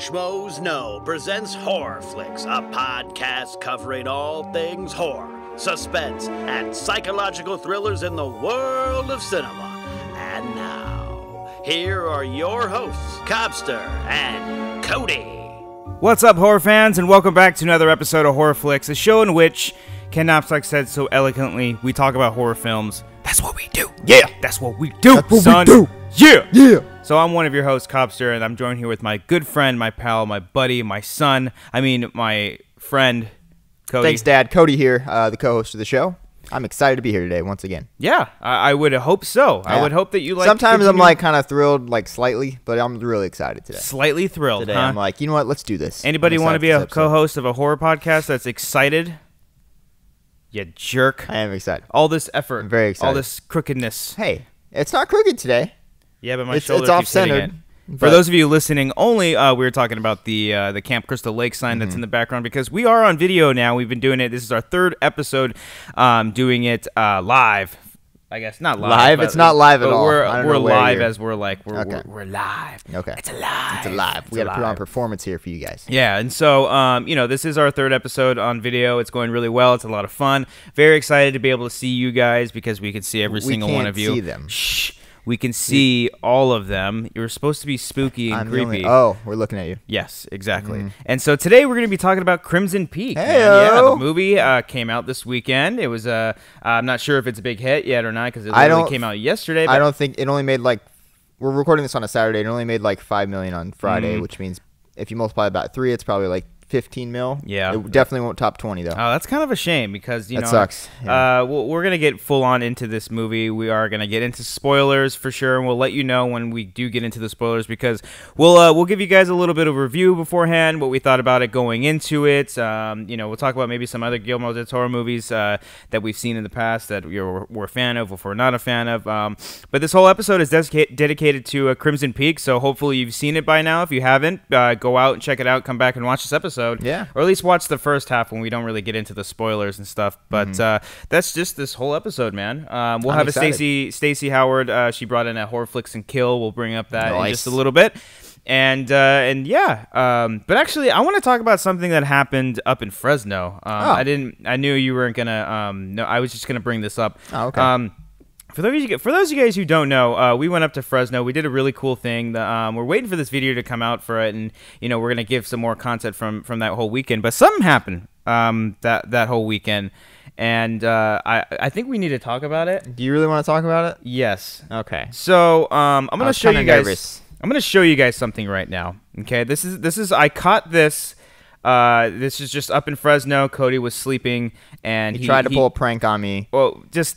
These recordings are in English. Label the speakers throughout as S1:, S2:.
S1: Schmoes Know presents HorrorFlix, a podcast covering all things horror, suspense, and psychological thrillers in the world of cinema. And now, here are your hosts, Cobbster and Cody.
S2: What's up, horror fans, and welcome back to another episode of HorrorFlix, a show in which Ken Knopfler said so eloquently, we talk about horror films. That's what we do. Yeah, that's what we do.
S3: That's what
S2: son.
S3: we do.
S2: Yeah.
S3: Yeah.
S2: So I'm one of your hosts, Cobbster, and I'm joined here with my good friend, my pal, my buddy, my friend, Cody.
S3: Thanks, Dad. Cody here, the co-host of the show. I'm excited to be here today once again.
S2: Yeah, I would hope so.
S3: Yeah.
S2: I would hope that you like.
S3: Sometimes I'm like kind of thrilled, like slightly, but I'm really excited today.
S2: Slightly thrilled.
S3: Today
S2: huh?
S3: I'm like, you know what? Let's do this.
S2: Anybody want to be a co-host of a horror podcast that's excited? You jerk.
S3: I am excited.
S2: All this effort.
S3: I'm very excited.
S2: All this crookedness.
S3: Hey, it's not crooked today.
S2: Yeah, but my
S3: It's
S2: shoulder keeps hitting
S3: off-centered.
S2: it. For those of you listening only, we were talking about the Camp Crystal Lake sign that's in the background because we are on video now. We've been doing it. This is our third episode doing it live. I guess not live.
S3: Live? It's not live at all.
S2: We're live
S3: you're...
S2: as we're like,
S3: Okay.
S2: we're live.
S3: Okay.
S2: It's alive.
S3: It's alive. We got to put on performance here for you guys.
S2: Yeah, and so, this is our third episode on video. It's going really well. It's a lot of fun. Very excited to be able to see you guys because we can see every single one of you.
S3: We can't see them.
S2: Shh. We can see all of them. You're supposed to be spooky and creepy.
S3: Oh, we're looking at you.
S2: Yes, exactly. And so today we're going to be talking about Crimson Peak.
S3: Hey-o.
S2: Yeah, the movie came out this weekend. It was I'm not sure if it's a big hit yet or not because it literally came out yesterday.
S3: I don't think it only made like. We're recording this on a Saturday. It only made like $5 million on Friday, which means if you multiply about 3, it's probably like 15 mil.
S2: Yeah.
S3: It definitely won't top 20 though.
S2: Oh, that's kind of a shame because
S3: that sucks. Yeah.
S2: We're gonna get full on into this movie. We are gonna get into spoilers for sure, and we'll let you know when we do get into the spoilers because we'll give you guys a little bit of a review beforehand, what we thought about it going into it. We'll talk about maybe some other Guillermo Del Toro movies that we've seen in the past that we're a fan of, or if we're not a fan of. But this whole episode is dedicated to Crimson Peak, so hopefully you've seen it by now. If you haven't, go out and check it out. Come back and watch this episode.
S3: Yeah.
S2: Or at least watch the first half when we don't really get into the spoilers and stuff. But that's just this whole episode, man. We'll have a Stacy Howard. She brought in a HorrorFlix Kill. We'll bring up that in just a little bit. And yeah. But actually, I want to talk about something that happened up in Fresno. I knew you weren't gonna. No, I was just gonna bring this up.
S3: Oh, okay.
S2: For those of you guys who don't know, we went up to Fresno. We did a really cool thing. We're waiting for this video to come out for it, and we're gonna give some more content from that whole weekend. But something happened that whole weekend, and I think we need to talk about it.
S3: Do you really want to talk about it?
S2: Yes.
S3: Okay.
S2: So I'm gonna show you guys.
S3: Nervous.
S2: I'm gonna show you guys something right now. Okay. This is I caught this. This is just up in Fresno. Cody was sleeping, and
S3: he tried to pull a prank on me.
S2: Well, just.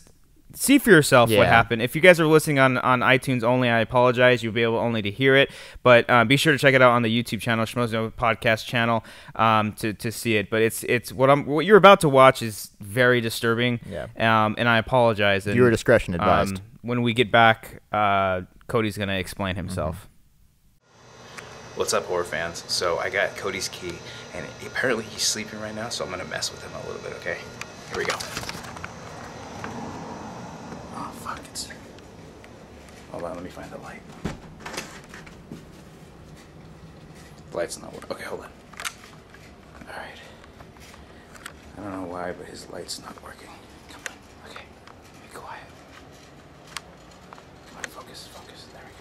S2: See for yourself what
S3: Yeah.
S2: happened. If you guys are listening on iTunes only, I apologize. You'll be able only to hear it. But be sure to check it out on the YouTube channel, Schmoes Know podcast channel, to see it. But it's what you're about to watch is very disturbing.
S3: Yeah.
S2: And I apologize. And,
S3: Viewer discretion advised.
S2: When we get back, Cody's gonna explain himself.
S4: What's up, horror fans? So I got Cody's key, and apparently he's sleeping right now, so I'm gonna mess with him a little bit, okay? Here we go. Oh, fuck, it's... Hold on, let me find the light. The light's not working. Okay, hold on. Alright. I don't know why, but his light's not working. Come on. Okay. Be quiet. Come on, focus, focus. There we go.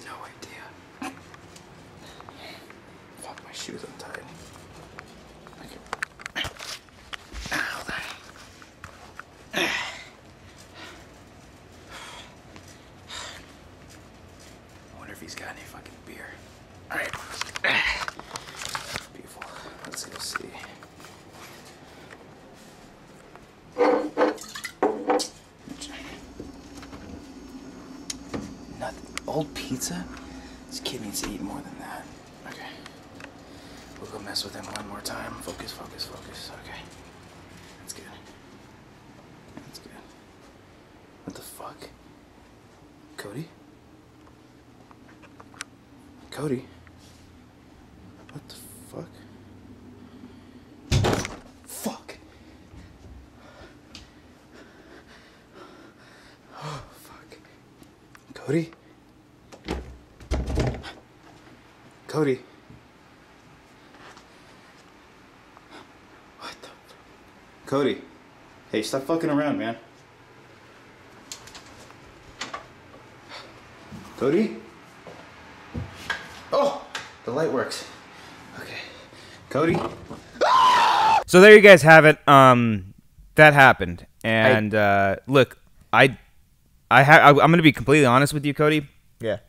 S4: No idea. Fuck, my shoes untied. Okay. Hold on. I wonder if he's got any fucking beer. Alright. Beautiful. Let's go see. old pizza? This kid needs to eat more than that. Okay. We'll go mess with him one more time. Focus, focus, focus. Okay. That's good. That's good. What the fuck? Cody? Cody? What the fuck? Fuck! Oh, fuck. Cody? Cody? What the fuck? Cody? Hey, stop fucking around, man. Cody? Oh! The light works. Okay. Cody?
S2: So there you guys have it. That happened, and look, I'm going to be completely honest with you, Cody.
S3: Yeah.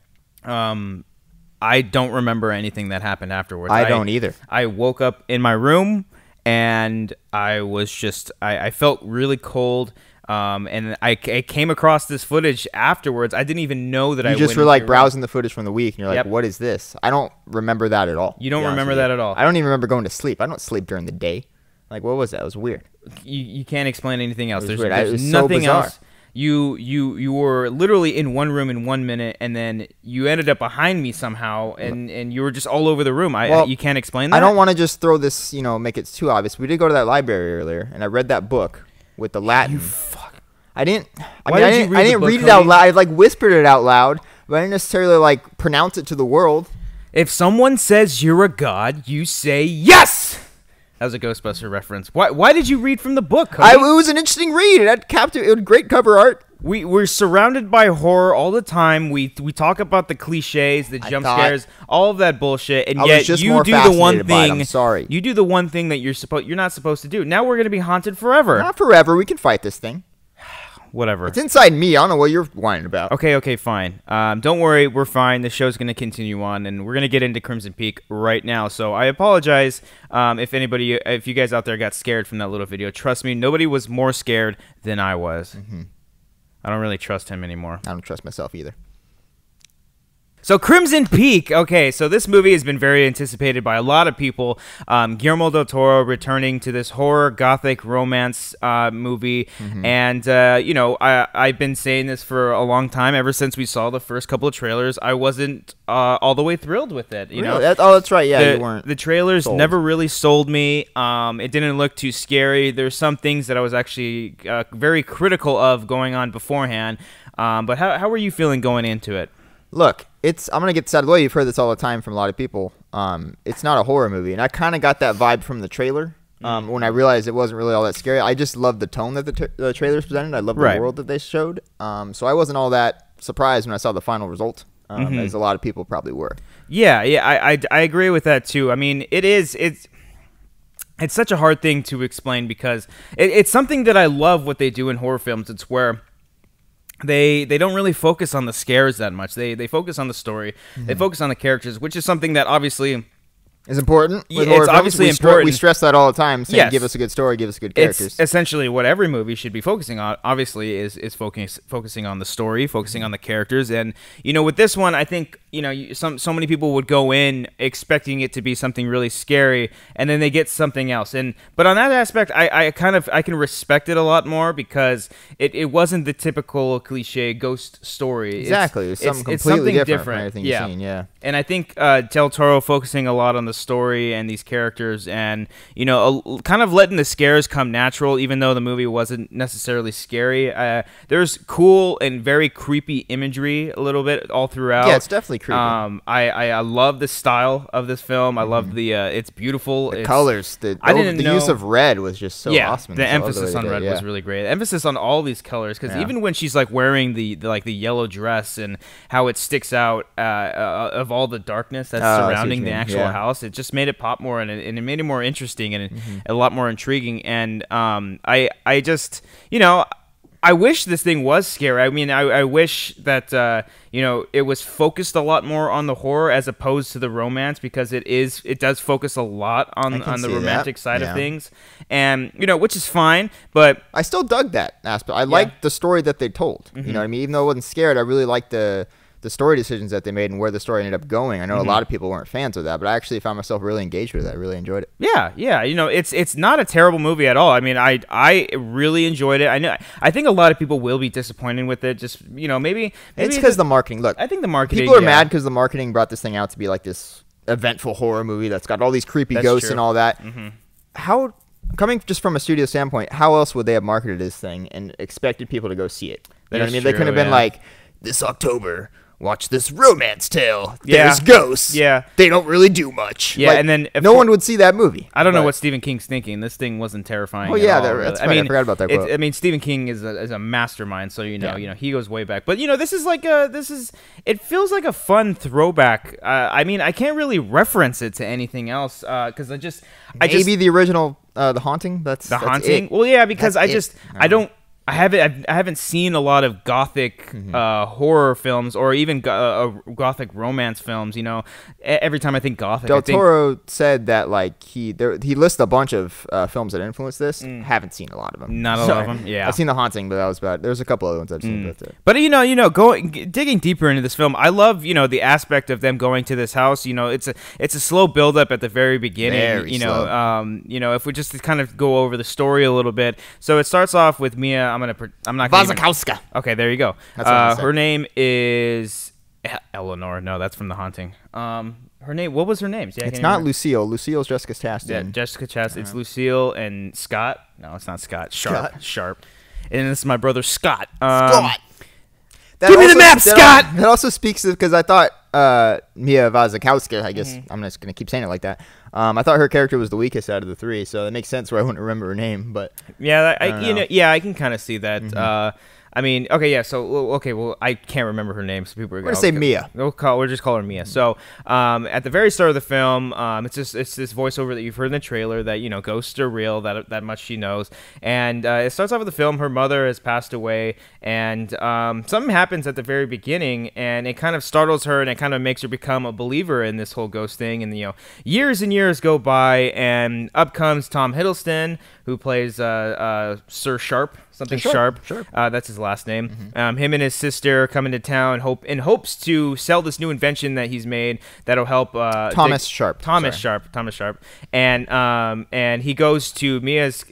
S2: I don't remember anything that happened afterwards.
S3: I don't either.
S2: I woke up in my room, and I was just I felt really cold. And I came across this footage afterwards. I didn't even know that
S3: You just were like browsing the footage from the week, and you're like,
S2: Yep.
S3: what is this? I don't remember that at all.
S2: You don't remember that at all?
S3: I don't even remember going to sleep. I don't sleep during the day. Like, what was that? It was weird.
S2: You can't explain anything else.
S3: It was
S2: There's
S3: weird. It was so
S2: nothing
S3: bizarre.
S2: else. You were literally in one room in 1 minute, and then you ended up behind me somehow, and you were just all over the room. You can't explain that?
S3: I don't want to just throw this, make it too obvious. We did go to that library earlier, and I read that book with the Latin.
S2: You fuck.
S3: I didn't.
S2: Why did you read
S3: I
S2: the
S3: didn't
S2: book,
S3: read it out
S2: Cody?
S3: loud. I like whispered it out loud, but I didn't necessarily like pronounce it to the world.
S2: If someone says you're a god, you say yes. That was a Ghostbuster reference. Why did you read from the book, Cody?
S3: It was an interesting read. It had it had great cover art.
S2: We're surrounded by horror all the time. We talk about the cliches, the jump scares, all of that bullshit, and
S3: I was
S2: yet
S3: just
S2: you
S3: more
S2: do the one
S3: fascinated by it.
S2: thing.
S3: I'm sorry.
S2: You do the one thing that you're not supposed to do. Now we're gonna be haunted forever.
S3: Not forever. We can fight this thing.
S2: Whatever.
S3: It's inside me. I don't know what you're whining about.
S2: Okay, fine. Don't worry, we're fine. The show's going to continue on, and we're going to get into Crimson Peak right now. So I apologize if you guys out there got scared from that little video. Trust me, nobody was more scared than I was.
S3: Mm-hmm.
S2: I don't really trust him anymore.
S3: I don't trust myself either.
S2: So Crimson Peak, okay, so this movie has been very anticipated by a lot of people. Guillermo Del Toro returning to this horror, gothic romance movie.
S3: Mm-hmm.
S2: And, I've been saying this for a long time. Ever since we saw the first couple of trailers, I wasn't all the way thrilled with it. You know?
S3: That's right. Yeah, you weren't.
S2: The trailers
S3: sold.
S2: Never really sold me. It didn't look too scary. There's some things that I was actually very critical of going on beforehand. But how were you feeling going into it?
S3: Look, I'm going to get this out of the way. You've heard this all the time from a lot of people. It's not a horror movie. And I kind of got that vibe from the trailer when I realized it wasn't really all that scary. I just loved the tone that the trailers presented. I loved the world that they showed. So I wasn't all that surprised when I saw the final result, as a lot of people probably were.
S2: Yeah, I agree with that too. I mean, it's such a hard thing to explain because it's something that I love what they do in horror films. It's where they don't really focus on the scares that much. They focus on the story. Mm-hmm. They focus on the characters, which is something that obviously
S3: is important.
S2: Yeah, it's obviously important.
S3: We stress that all the time, saying
S2: yes.
S3: Give us a good story, give us good characters.
S2: It's essentially what every movie should be focusing on, obviously, is focusing on the story, focusing on the characters. And, with this one, I think, so many people would go in expecting it to be something really scary, and then they get something else. But on that aspect, I can respect it a lot more because it wasn't the typical cliche ghost story.
S3: Exactly. It's something completely different from everything you've seen, yeah.
S2: And I think Del Toro focusing a lot on the story and these characters and, kind of letting the scares come natural, even though the movie wasn't necessarily scary. There's cool and very creepy imagery a little bit all throughout.
S3: Yeah, it's definitely creepy.
S2: I love the style of this film. I love it's beautiful.
S3: The colors. The use of red was just so awesome.
S2: The emphasis on red was really great. The emphasis on all these colors, because even when she's like wearing the yellow dress and how it sticks out of all the darkness that's surrounding the actual house, it just made it pop more and it made it more interesting and a lot more intriguing. And I just, I wish this thing was scary. I mean, I wish that, it was focused a lot more on the horror as opposed to the romance, because it does focus a lot on the romantic side of things. And, which is fine, but
S3: I still dug that aspect. I liked the story that they told. You know what I mean? Even though I wasn't scared, I really liked the the story decisions that they made and where the story ended up going. I know a lot of people weren't fans of that, but I actually found myself really engaged with it. I really enjoyed it.
S2: Yeah. You know, it's not a terrible movie at all. I mean, I really enjoyed it. I think a lot of people will be disappointed with it. Just, you know, maybe
S3: it's because the marketing. Look,
S2: I think the marketing.
S3: People are mad because the marketing brought this thing out to be like this eventful horror movie that's got all these creepy ghosts and all that. How, coming just from a studio standpoint, how else would they have marketed this thing and expected people to go see it? You know what I mean? They couldn't have been like, this October, watch this romance tale. There's ghosts.
S2: Yeah.
S3: They don't really do much.
S2: Yeah,
S3: like,
S2: and then
S3: no one would see that movie.
S2: I don't know what Stephen King's thinking. This thing wasn't terrifying.
S3: Oh yeah,
S2: at all,
S3: that's
S2: really.
S3: right. I forgot about that quote.
S2: I mean, Stephen King is a mastermind, so you know, he goes way back. But you know, it feels like a fun throwback. I mean, I can't really reference it to anything else because
S3: maybe the original The Haunting. That's
S2: Haunting.
S3: It.
S2: Well, yeah, because
S3: that's
S2: I haven't seen a lot of Gothic horror films or even Gothic romance films. You know, every time I think Gothic,
S3: Del Toro said that like he lists a bunch of films that influenced this. Haven't seen a lot of them.
S2: Not a lot of them. Yeah,
S3: I've seen The Haunting, but that was about. There's a couple other ones I've seen.
S2: But you know, digging deeper into this film, I love the aspect of them going to this house. You know, it's a slow build up at the very beginning.
S3: Very slow.
S2: If we just kind of go over the story a little bit, so it starts off with Mia. I'm not
S3: Wasikowska.
S2: Okay, there you go.
S3: That's
S2: her name is Eleanor. No, that's from The Haunting. Her name. What was her name? Yeah,
S3: it's not Lucille. Lucille's Jessica Chastain.
S2: Yeah, Jessica Chastain. It's Lucille and Scott. No, it's not Scott. Sharp. And this is my brother Scott.
S3: Scott.
S2: Give me the map, Scott.
S3: That also speaks to, because I thought Mia Wasikowska. I guess I'm just gonna keep saying it like that. I thought her character was the weakest out of the three, so that makes sense where I wouldn't remember her name. But
S2: yeah, I can kind of see that. I mean, okay, yeah. So, well, I can't remember her name, so people are
S3: going to say Mia.
S2: We'll just call her Mia. So, at the very start of the film, it's this voiceover that you've heard in the trailer that ghosts are real. That much she knows, and it starts off with the film. Her mother has passed away, and something happens at the very beginning, and it kind of startles her, and it kind of makes her become a believer in this whole ghost thing. And years and years go by, and up comes Tom Hiddleston, who plays Sir Sharp. Something Sharp. That's his last name. Him and his sister come into town in hopes to sell this new invention that he's made that'll help
S3: Thomas Sharp.
S2: And he goes to Mia's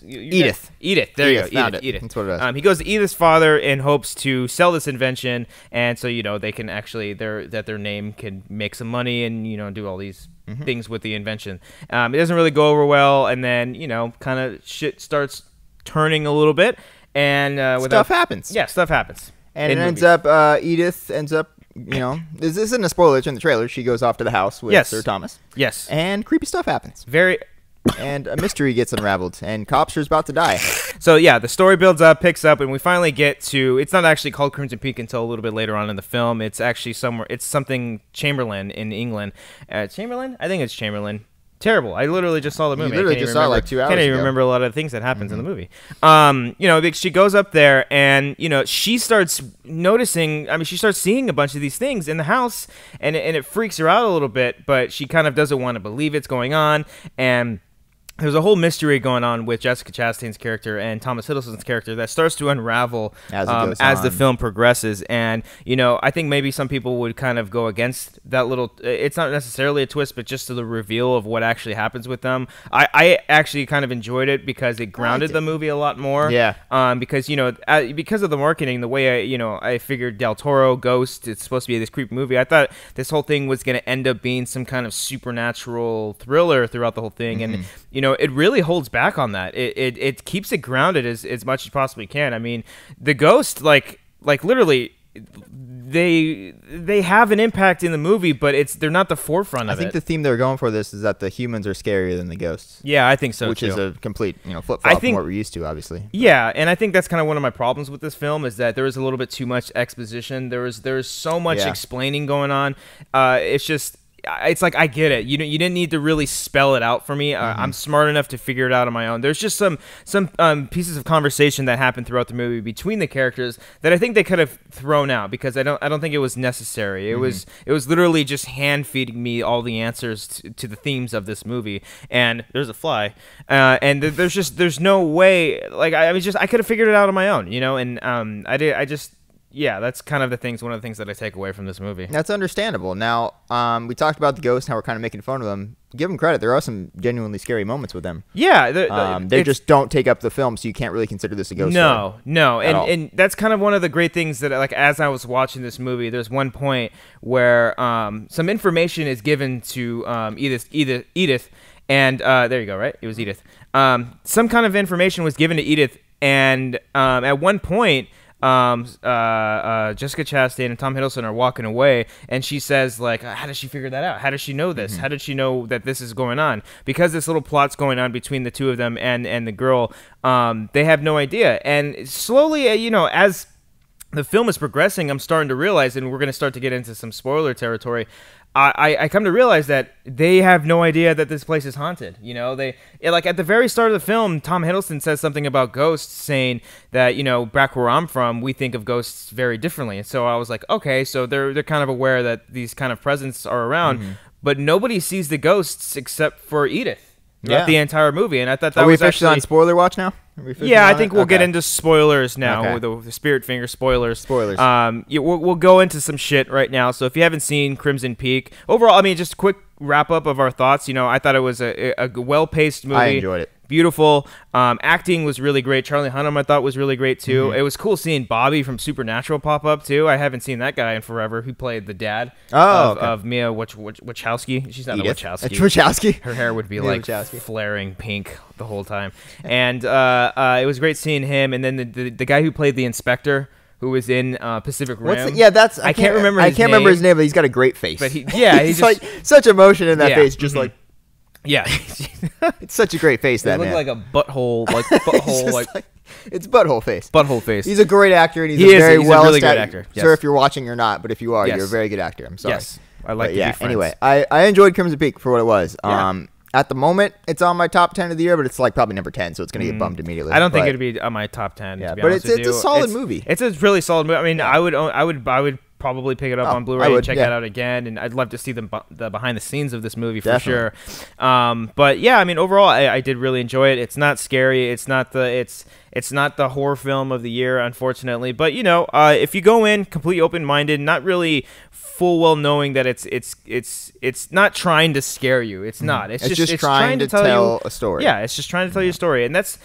S3: Edith.
S2: Edith. There you go. Edith.
S3: That's what it is.
S2: He goes to Edith's father in hopes to sell this invention, and so they can actually their name can make some money and do all these things with the invention. It doesn't really go over well, and then kind of shit starts turning a little bit, and
S3: stuff happens.
S2: Yeah, stuff happens.
S3: And Edith ends up, this isn't a spoiler, it's in the trailer. She goes off to the house with Sir Thomas.
S2: Yes.
S3: And creepy stuff happens. And a mystery gets unraveled, and Cobbster's about to die.
S2: So, yeah, the story builds up, picks up, and we finally get to... It's not actually called Crimson Peak until a little bit later on in the film. It's actually it's something Chamberlain in England. Chamberlain? I think it's Chamberlain. Terrible. I literally just saw the movie.
S3: You literally just saw it like 2 hours ago.
S2: I can't even remember a lot of the things that happens in the movie. She goes up there and, she starts noticing, she starts seeing a bunch of these things in the house, and it freaks her out a little bit, but she kind of doesn't want to believe it's going on, and there's a whole mystery going on with Jessica Chastain's character and Thomas Hiddleston's character that starts to unravel as the film progresses. And, I think maybe some people would kind of go against that little... It's not necessarily a twist, but just to the reveal of what actually happens with them. I actually kind of enjoyed it because it grounded the movie a lot more.
S3: Yeah.
S2: Because, because of the marketing, the way I figured Del Toro, Ghost, it's supposed to be this creepy movie, I thought this whole thing was going to end up being some kind of supernatural thriller throughout the whole thing. And, it really holds back on that. It keeps it grounded as much as possibly can. I mean, the ghost, like literally, they have an impact in the movie, but they're not the forefront of it.
S3: I think the theme they're going for this is that the humans are scarier than the ghosts.
S2: Yeah, I think so,
S3: which
S2: too.
S3: is a complete flip-flop from what we're used to, obviously.
S2: Yeah, and I think that's kind of one of my problems with this film is that there is a little bit too much exposition. There is so much explaining going on. It's just... It's like, I get it. You didn't need to really spell it out for me. I'm smart enough to figure it out on my own. There's just some pieces of conversation that happened throughout the movie between the characters that I think they could have thrown out because I don't think it was necessary. It was literally just hand feeding me all the answers to the themes of this movie. And there's a fly, and there's no way. Like I could have figured it out on my own, and I just. yeah, that's kind of one of the things that I take away from this movie.
S3: That's understandable. Now, we talked about the ghost and how we're kind of making fun of them. Give them credit. There are some genuinely scary moments with them.
S2: Yeah.
S3: They just don't take up the film, so you can't really consider this a ghost story.
S2: No. And that's kind of one of the great things that, like, as I was watching this movie, there's one point where some information is given to Edith, and there you go, right? It was Edith. Some kind of information was given to Edith, and at one point, Jessica Chastain and Tom Hiddleston are walking away, and she says, like, how does she figure that out? How does she know this? How did she know that this is going on? Because this little plot's going on between the two of them and the girl, they have no idea. And slowly, as the film is progressing, I'm starting to realize, and we're going to start to get into some spoiler territory, I come to realize that they have no idea that this place is haunted. Like at the very start of the film, Tom Hiddleston says something about ghosts, saying that, back where I'm from, we think of ghosts very differently. And so I was like, okay, so they're kind of aware that these kind of presence are around, but nobody sees the ghosts except for Edith throughout the entire movie. And I thought that
S3: Are we
S2: was
S3: officially
S2: actually
S3: on spoiler watch now?
S2: Yeah, I think we'll get into spoilers now, with the Spirit Finger spoilers.
S3: Spoilers.
S2: We'll go into some shit right now. So if you haven't seen Crimson Peak, overall, I mean, just a quick wrap up of our thoughts. I thought it was a well-paced movie.
S3: I enjoyed it.
S2: Beautiful. Acting was really great. Charlie Hunnam, I thought, was really great, too. It was cool seeing Bobby from Supernatural pop up, too. I haven't seen that guy in forever. Who played the dad of Mia Wachowski. She's not
S3: Edith.
S2: a Wachowski.
S3: It's Wachowski.
S2: Her hair would be
S3: Mia
S2: like
S3: Wachowski.
S2: flaring pink the whole time. And it was great seeing him. And then the guy who played the inspector, who was in Pacific Rim.
S3: I can't remember his name, but he's got a great face.
S2: But he's
S3: like such emotion in that face, just like.
S2: Yeah,
S3: it's such a great face. That
S2: man.
S3: It
S2: looked like a butthole,
S3: it's butthole face.
S2: Butthole face.
S3: He's a great actor, and he's a very well
S2: really good actor.
S3: Yes. Sure, if you're watching or not, but if you are, you're a very good actor. I'm sorry.
S2: Yes, I like to be friends.
S3: Anyway, I enjoyed Crimson Peak for what it was. At the moment, it's on my top 10 of the year, but it's like probably number 10, so it's going to get bumped immediately.
S2: I don't think it'd be on my top 10.
S3: Yeah,
S2: to be
S3: but
S2: honest
S3: it's a solid movie.
S2: It's a really solid movie. I mean, I would probably pick it up on Blu-ray and check it out again, and I'd love to see the behind the scenes of this movie for sure. But yeah, I mean, overall, I did really enjoy it. It's not scary. It's not the horror film of the year, unfortunately. But if you go in completely open-minded, not really full well knowing that it's not trying to scare you. It's not. It's just trying to tell
S3: a story.
S2: Yeah, it's just trying to tell you a story. And that's,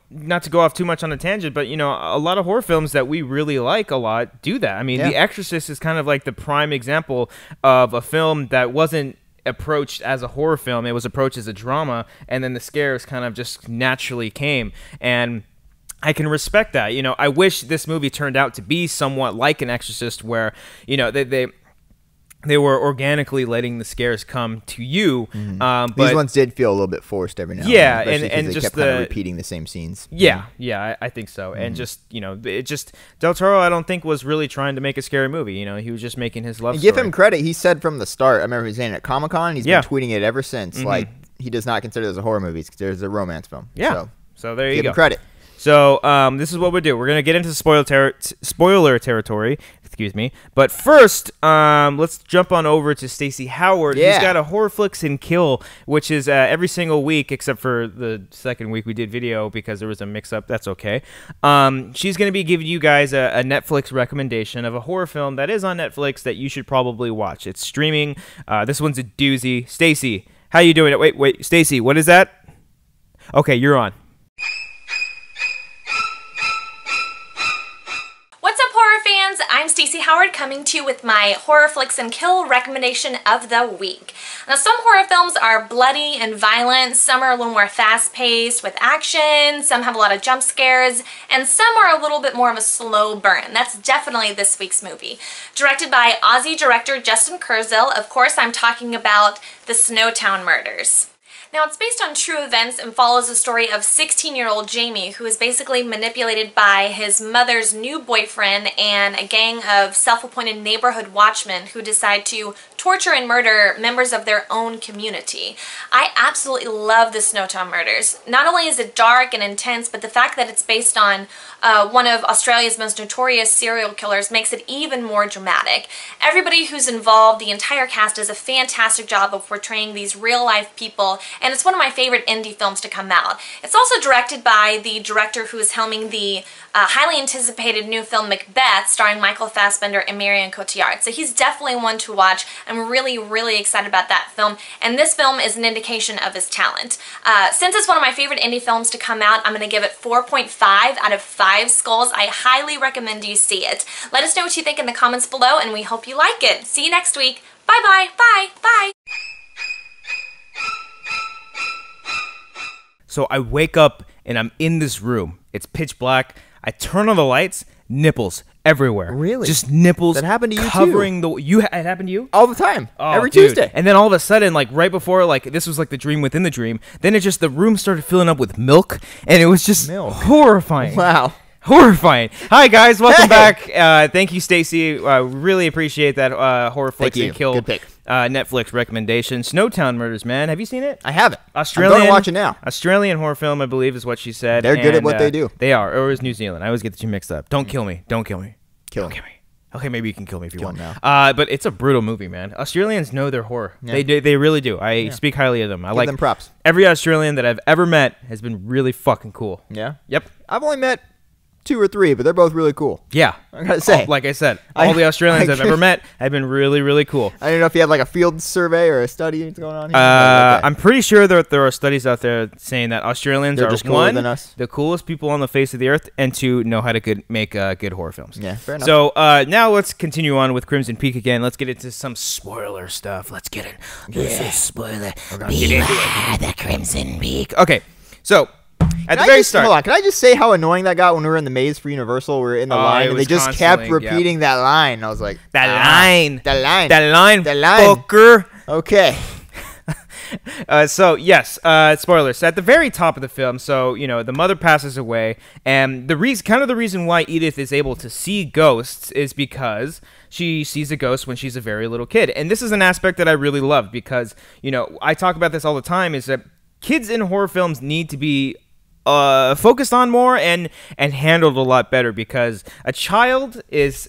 S2: not to go off too much on a tangent, but, a lot of horror films that we really like a lot do that. I mean, The Exorcist is kind of like the prime example of a film that wasn't approached as a horror film. It was approached as a drama, and then the scares kind of just naturally came. And I can respect that. I wish this movie turned out to be somewhat like An Exorcist, where, they were organically letting the scares come to you. But
S3: these ones did feel a little bit forced every now and then. And they
S2: just
S3: kept kind of repeating the same scenes.
S2: Yeah, I think so. And just, Del Toro, I don't think was really trying to make a scary movie. He was just making his love story.
S3: Give him credit. He said from the start, I remember he was saying it at Comic-Con, he's been tweeting it ever since, like, he does not consider this a horror movie. He considers it a romance film.
S2: Yeah. So there you go.
S3: Give him credit.
S2: So this is what we'll do. We're going to get into spoiler territory. Excuse me. But first, let's jump on over to Stacy Howard.
S3: Yeah.
S2: Who's got a HorrorFlix Kill, which is every single week, except for the second week we did video because there was a mix-up. That's okay. She's going to be giving you guys a Netflix recommendation of a horror film that is on Netflix that you should probably watch. It's streaming. This one's a doozy. Stacy, how you doing? Wait, Stacy, what is that? Okay, you're on.
S5: I'm Stacy Howard coming to you with my HorrorFlix Kill recommendation of the week. Now, some horror films are bloody and violent, some are a little more fast-paced with action, some have a lot of jump scares, and some are a little bit more of a slow burn. That's definitely this week's movie. Directed by Aussie director Justin Kurzel, of course I'm talking about The Snowtown Murders. Now, it's based on true events and follows the story of 16-year-old Jamie, who is basically manipulated by his mother's new boyfriend and a gang of self-appointed neighborhood watchmen who decide to torture and murder members of their own community. I absolutely love the Snowtown Murders. Not only is it dark and intense, but the fact that it's based on one of Australia's most notorious serial killers makes it even more dramatic. Everybody who's involved, the entire cast, does a fantastic job of portraying these real-life people, and it's one of my favorite indie films to come out. It's also directed by the director who is helming the highly anticipated new film Macbeth, starring Michael Fassbender and Marion Cotillard. So he's definitely one to watch. I'm really, really excited about that film, and this film is an indication of his talent. Since it's one of my favorite indie films to come out, I'm going to give it 4.5 out of 5 skulls. I highly recommend you see it. Let us know what you think in the comments below, and we hope you like it. See you next week. Bye-bye. Bye. Bye.
S2: So I wake up and I'm in this room. It's pitch black. I turn on the lights, nipples everywhere.
S3: Really?
S2: Just nipples.
S3: That happened to you
S2: covering
S3: too.
S2: It happened to you?
S3: All the time.
S2: Oh,
S3: Every
S2: dude.
S3: Tuesday.
S2: And then all of a sudden, like right before, like this was like the dream within the dream, then it just, the room started filling up with milk, and it was just horrifying.
S3: Wow.
S2: Horrifying. Hi guys, welcome back. Thank you, Stacy. Really appreciate that HorrorFlix Kill
S3: Good pick.
S2: Netflix recommendation. Snowtown Murders, man. Have you seen it?
S3: I haven't.
S2: Australian.
S3: I'm going to watch it now.
S2: Australian horror film, I believe, is what she said.
S3: They're good at what they do.
S2: They are. Or it was New Zealand. I always get the two mixed up. Don't kill me. Don't kill me.
S3: Kill
S2: me. Okay, maybe you can kill me if you want.
S3: Now.
S2: But it's a brutal movie, man. Australians know their horror.
S3: Yeah.
S2: They really do. I speak highly of them. I
S3: Give
S2: like
S3: them props.
S2: Every Australian that I've ever met has been really fucking cool.
S3: Yeah?
S2: Yep.
S3: I've only met 2 or 3, but they're both really cool.
S2: Yeah.
S3: I gotta say.
S2: Like I said, all the Australians I've ever met have been really, really cool.
S3: I don't know if you had like a field survey or a study that's going on here.
S2: I'm pretty sure that there are studies out there saying that Australians
S3: They're
S2: are,
S3: just cooler
S2: one,
S3: than us.
S2: the coolest people on the face of the earth, and 2, know how to make good horror films.
S3: Yeah, fair enough.
S2: So now let's continue on with Crimson Peak again. Let's get into some spoiler stuff. Let's get it. This is spoiler. We're gonna get into it. The Crimson Peak. Okay, so at the very start.
S3: Hold on, can I just say how annoying that got when we were in the maze for Universal? We were in the line, and they just kept repeating that line. I was like,
S2: that line. Fucker.
S3: Okay.
S2: So yes, spoilers. So at the very top of the film, so the mother passes away, and the reason why Edith is able to see ghosts is because she sees a ghost when she's a very little kid, and this is an aspect that I really love because I talk about this all the time. Is that kids in horror films need to be focused on more and handled a lot better, because a child is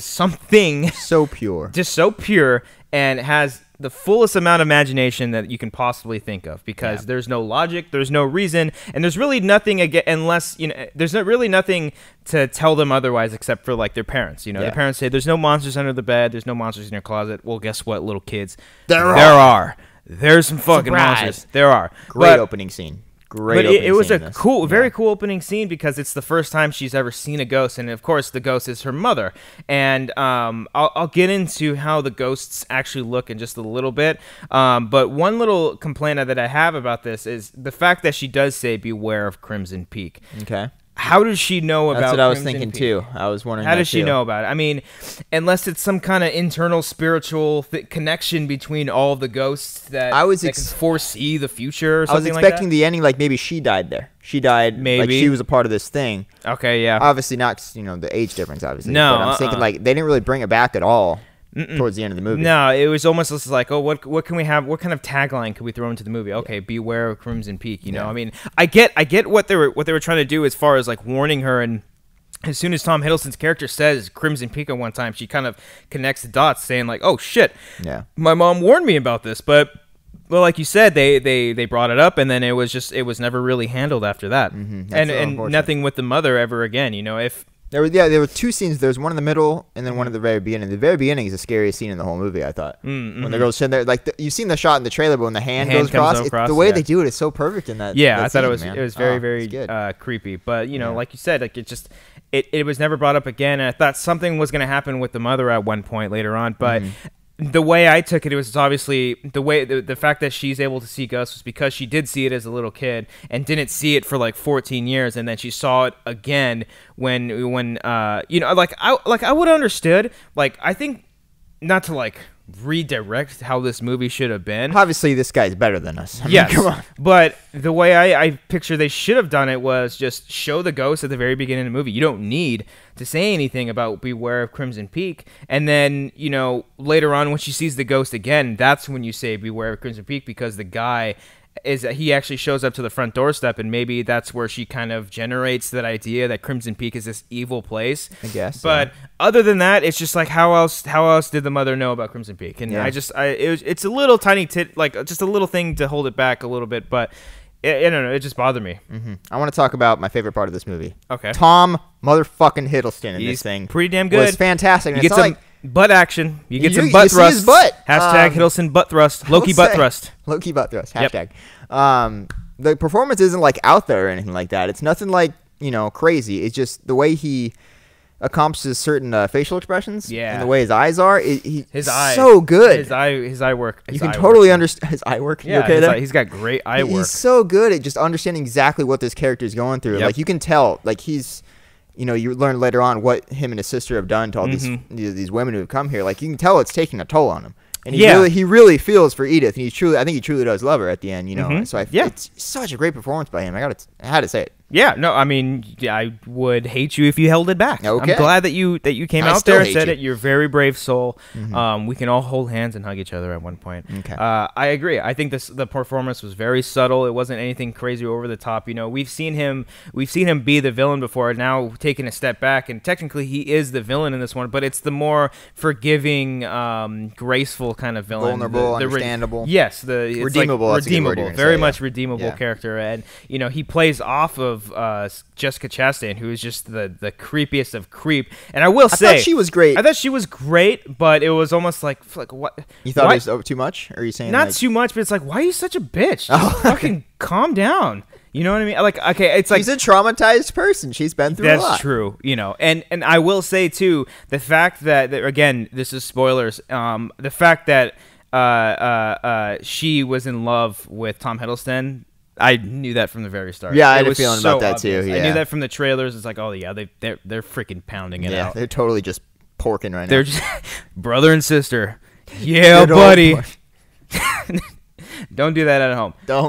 S2: something
S3: so pure,
S2: just so pure, and has the fullest amount of imagination that you can possibly think of, because there's no logic, there's no reason, and there's really nothing unless there's really nothing to tell them otherwise except for like their parents. Their parents say there's no monsters under the bed, there's no monsters in your closet. Well, guess what, little kids, there are. There's some fucking monsters. There are.
S3: Great opening scene. But
S2: it was a cool, very cool opening scene, because it's the first time she's ever seen a ghost, and of course the ghost is her mother. And I'll get into how the ghosts actually look in just a little bit. But one little complaint that I have about this is the fact that she does say beware of Crimson Peak.
S3: Okay.
S2: How does she know about?
S3: That's what I was
S2: Crimson
S3: thinking
S2: Peak?
S3: too. I was wondering.
S2: How does she know about it? I mean, unless it's some kind of internal spiritual connection between all of the ghosts that can foresee the future or something like that.
S3: I was expecting the ending, like maybe she died there. She died, maybe like she was a part of this thing.
S2: Okay, yeah.
S3: Obviously not, the age difference, obviously.
S2: No,
S3: but I'm thinking like they didn't really bring it back at all. Towards the end of the movie.
S2: No, it was almost just like, oh, what can we have? What kind of tagline could we throw into the movie? Okay, beware of Crimson Peak. I mean, I get what they were trying to do as far as like warning her, and as soon as Tom Hiddleston's character says Crimson Peak at one time, she kind of connects the dots, saying like, oh shit, my mom warned me about this, but. Well, like you said, they brought it up, and then it was never really handled after that, and nothing with the mother ever again. If
S3: there were 2 scenes. There's one in the middle, and then one at the very beginning. The very beginning is the scariest scene in the whole movie, I thought. When the girl's sitting there, like you've seen the shot in the trailer, but when the hand goes across, the way they do it is so perfect in that.
S2: Yeah,
S3: I
S2: thought
S3: scene,
S2: it was very creepy. But like you said, like it was never brought up again. And I thought something was going to happen with the mother at one point later on, but. The way I took it, was obviously the fact that she's able to see ghosts was because she did see it as a little kid and didn't see it for like 14 years, and then she saw it again when like I would have understood. Like I think, not to like redirect how this movie should have been.
S3: Obviously, this guy's better than us.
S2: Yes,
S3: come on.
S2: But the way I picture they should have done it was just show the ghost at the very beginning of the movie. You don't need to say anything about Beware of Crimson Peak. And then, later on when she sees the ghost again, that's when you say Beware of Crimson Peak, because the guy he actually shows up to the front doorstep, and maybe that's where she kind of generates that idea that Crimson Peak is this evil place.
S3: I guess.
S2: But other than that, it's just like how else did the mother know about Crimson Peak? And it's a little tiny just a little thing to hold it back a little bit, but I don't know, it just bothered me.
S3: Mm-hmm. I want to talk about my favorite part of this movie.
S2: Okay.
S3: Tom motherfucking Hiddleston in this thing.
S2: Pretty damn good.
S3: Was fantastic.
S2: You get some butt action. You get some butt
S3: you
S2: thrust.
S3: See his butt.
S2: Hashtag Hiddleston butt thrust. Loki butt thrust.
S3: Loki butt thrust. Hashtag.
S2: Yep.
S3: The performance isn't like out there or anything like that. It's nothing like crazy. It's just the way he accomplishes certain facial expressions.
S2: Yeah.
S3: And the way his eyes are.
S2: His eyes.
S3: So good.
S2: His eye work.
S3: You can totally understand his eye work.
S2: Yeah.
S3: You okay there?
S2: He's got great eye work.
S3: He's so good at just understanding exactly what this character is going through.
S2: Yep.
S3: Like you can tell. Like he's. You learn later on what him and his sister have done to all these women who have come here. Like you can tell it's taking a toll on him, and he really feels for Edith, and I think he truly does love her at the end. So it's such a great performance by him. I had to say it.
S2: Yeah, no, I mean, I would hate you if you held it back.
S3: Okay.
S2: I'm glad that you came out there and said it. You're a very brave soul.
S3: Mm-hmm.
S2: We can all hold hands and hug each other at one point.
S3: Okay.
S2: I agree. I think the performance was very subtle. It wasn't anything crazy over the top. We've seen him be the villain before. Now taking a step back, and technically he is the villain in this one, but it's the more forgiving, graceful kind of villain.
S3: Vulnerable, understandable.
S2: Yes, it's
S3: redeemable.
S2: Like redeemable, very much redeemable
S3: Yeah.
S2: character, and he plays off of Jessica Chastain, who is just the creepiest of creep. And I will say,
S3: I thought she was great.
S2: I thought she was great, but it was almost like what?
S3: You thought it was too much? Or are you saying
S2: not too much? But it's like, why are you such a bitch? Just fucking calm down. You know what I mean? Like, okay, it's like
S3: she's a traumatized person. She's been through a lot.
S2: That's true. And I will say too, the fact that again, this is spoilers. The fact that she was in love with Tom Hiddleston. I knew that from the very start.
S3: Yeah, I had a feeling about that too. Yeah.
S2: I knew that from the trailers. It's like, oh yeah, they're freaking pounding it out.
S3: They're totally just porking right now.
S2: They're just brother and sister. Yeah, buddy. Don't do that at home.
S3: Don't.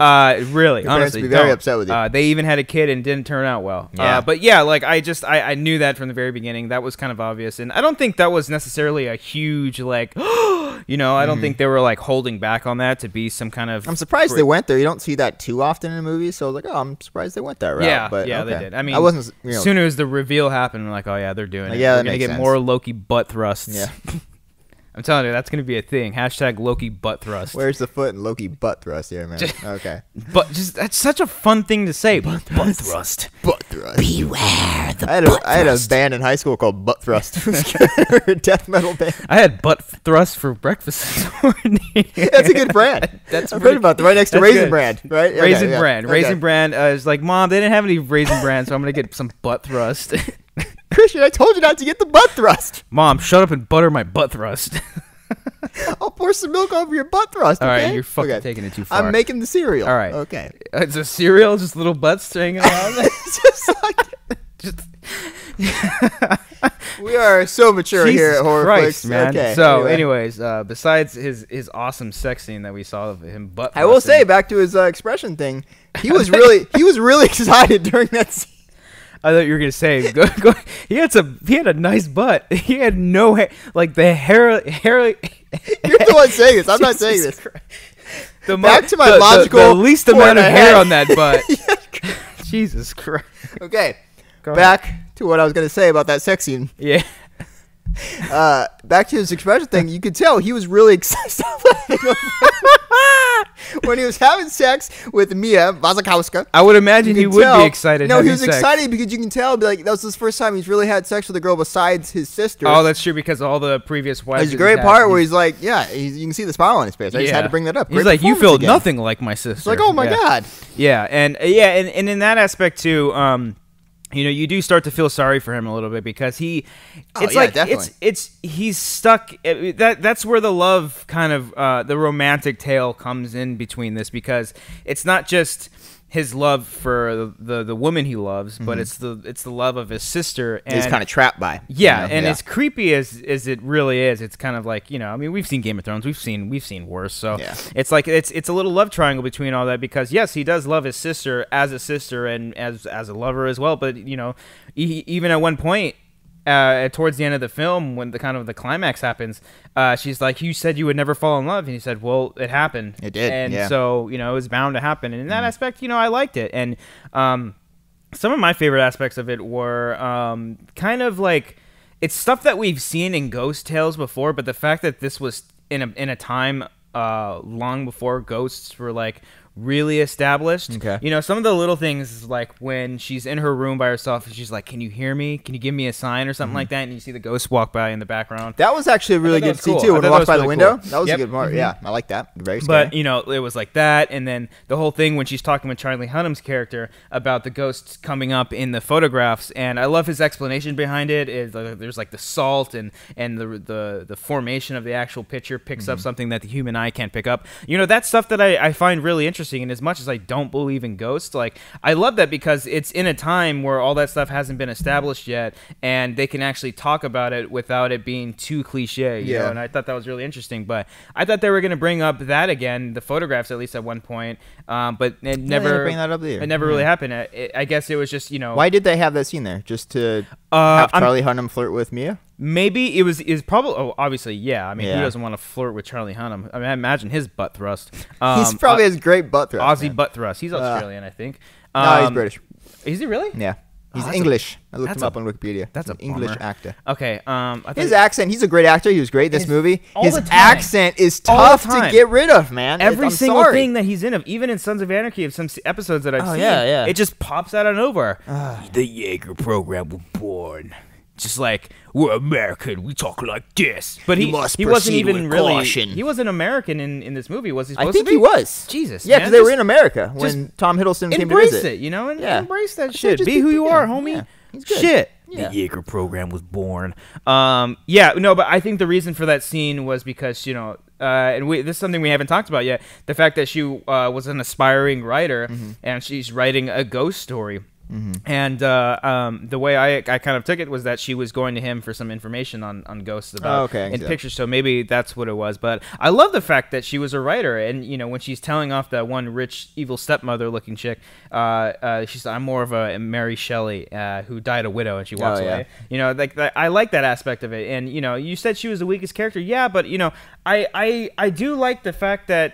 S2: Really,
S3: Your
S2: honestly,
S3: parents would be very upset with you.
S2: They even had a kid and it didn't turn out well.
S3: Yeah.
S2: But yeah, like I knew that from the very beginning. That was kind of obvious, and I don't think that was necessarily a huge like, I don't think they were like holding back on that to be some kind of.
S3: I'm surprised they went there. You don't see that too often in movies, so I was like, oh, I'm surprised they went that route.
S2: Yeah,
S3: but,
S2: yeah,
S3: okay.
S2: they did. I mean,
S3: I wasn't.
S2: As soon as the reveal happened, we're like, oh yeah, they're doing it.
S3: Yeah,
S2: we're gonna get more Loki butt thrusts.
S3: Yeah.
S2: I'm telling you, that's going to be a thing. Hashtag Loki butt thrust.
S3: Where's the foot and Loki butt thrust here, man? Okay.
S2: But that's such a fun thing to say. Butt thrust.
S3: Butt thrust.
S2: Beware the
S3: I had a band in high school called Butt Thrust. A death metal band.
S2: I had butt thrust for breakfast this morning.
S3: That's a good brand. I've heard about that. Right next to Raisin
S2: good.
S3: Brand, right?
S2: Raisin
S3: Okay,
S2: Brand.
S3: yeah.
S2: Raisin Brand is like, Mom, they didn't have any Raisin Brand, so I'm going to get some butt thrust.
S3: Christian, I told you not to get the butt thrust.
S2: Mom, shut up and butter my butt thrust.
S3: I'll pour some milk over your butt thrust.
S2: All
S3: okay?
S2: right, you're fucking taking it too far.
S3: I'm making the cereal.
S2: All right.
S3: Okay.
S2: It's a cereal, just little butts hanging around.
S3: Just we are so mature here at HorrorFlix.
S2: Christ, man.
S3: Okay.
S2: So,
S3: anyway.
S2: anyways, besides his awesome sex scene that we saw of him butt
S3: I will say, back to his expression thing, he was really excited during that scene.
S2: I thought you were gonna say, go. He had a nice butt. He had no hair, like the hair.
S3: You're the one saying this. I'm not saying this. Back to my
S2: the
S3: logical
S2: least amount of hair on that butt. Jesus Christ.
S3: Okay, back to what I was gonna say about that sex scene.
S2: Yeah.
S3: Back to his expression thing, you could tell he was really excited when he was having sex with Mia Wasikowska.
S2: I would imagine he would be excited.
S3: No, he was
S2: sex.
S3: excited because you can tell, like, that was his first time he's really had sex with a girl besides his sister.
S2: Oh, that's true, because all the previous wives.
S3: There's a great part where he's like, yeah, you can see the smile on his face. I just had to bring that up.
S2: He's like, you feel nothing like my sister.
S3: It's like, oh my god.
S2: Yeah, and in that aspect too. You do start to feel sorry for him a little bit because he's stuck. That's where the love kind of the romantic tale comes in between this, because it's not just his love for the woman he loves, but it's the love of his sister. And
S3: he's kind of trapped by.
S2: Yeah, and as creepy as it really is, it's kind of like, I mean, we've seen Game of Thrones, we've seen worse. So it's like it's a little love triangle between all that, because yes, he does love his sister as a sister and as a lover as well. But even at one point, towards the end of the film, when the climax happens, she's like, "You said you would never fall in love," and he said, "Well, it happened.
S3: It did,
S2: and so it was bound to happen." And in that aspect, I liked it. And some of my favorite aspects of it were kind of like, it's stuff that we've seen in ghost tales before, but the fact that this was in a time long before ghosts were like really established.
S3: Okay.
S2: Some of the little things, like when she's in her room by herself and she's like, "Can you hear me? Can you give me a sign?" or something like that, and you see the ghost walk by in the background.
S3: That was actually a really good scene
S2: cool.
S3: too, when
S2: I
S3: he
S2: thought
S3: walked
S2: that
S3: by
S2: was
S3: the
S2: really
S3: window.
S2: cool.
S3: That was a good part. Yeah, I like that. Very scary.
S2: But it was like that, and then the whole thing when she's talking with Charlie Hunnam's character about the ghosts coming up in the photographs, and I love his explanation behind it. Is there's like the salt and the formation of the actual picture picks up something that the human eye can't pick up. That's stuff that I find really interesting, and as much as I don't believe in ghosts, like, I love that because it's in a time where all that stuff hasn't been established yet, and they can actually talk about it without it being too cliche. You know? And I thought that was really interesting. But I thought they were going to bring up that again, the photographs, at least at one point. But it never
S3: bring that up either.
S2: It never really happened. I guess it was just
S3: Why did they have that scene there? Just to have Charlie Hunnam flirt with Mia?
S2: Maybe it was probably. Oh, obviously, yeah. I mean, who doesn't want to flirt with Charlie Hunnam? I mean, I imagine his butt thrust.
S3: He's probably has great butt thrust.
S2: Aussie butt thrust. He's Australian, I think.
S3: No, he's British.
S2: Is he really?
S3: Yeah. He's English. I looked him up on Wikipedia.
S2: That's an
S3: English actor.
S2: Okay.
S3: His accent. He's a great actor. He was great in this movie. His
S2: the time.
S3: accent is tough to get rid of, man.
S2: Every single thing that he's in, even in Sons of Anarchy, of some episodes that I've seen, it just pops out of nowhere. The Jaeger program was born. Just like, we're American, we talk like this. But he wasn't even really. Caution. He wasn't American in this movie, was he? Supposed to be?
S3: He was.
S2: Jesus.
S3: Yeah, because they were in America when Tom Hiddleston came to visit.
S2: Embrace it, and embrace that shit. Be who you are, homie. Yeah, he's good. Shit. Yeah. The Jaeger program was born. But I think the reason for that scene was because and this is something we haven't talked about yet. The fact that she was an aspiring writer and she's writing a ghost story. And the way I kind of took it was that she was going to him for some information on ghosts about in pictures, so maybe that's what it was. But I love the fact that she was a writer, and when she's telling off that one rich evil stepmother looking chick, she's, "I'm more of a Mary Shelley who died a widow," and she walks away. Like I like that aspect of it. And you said she was the weakest character, but I do like the fact that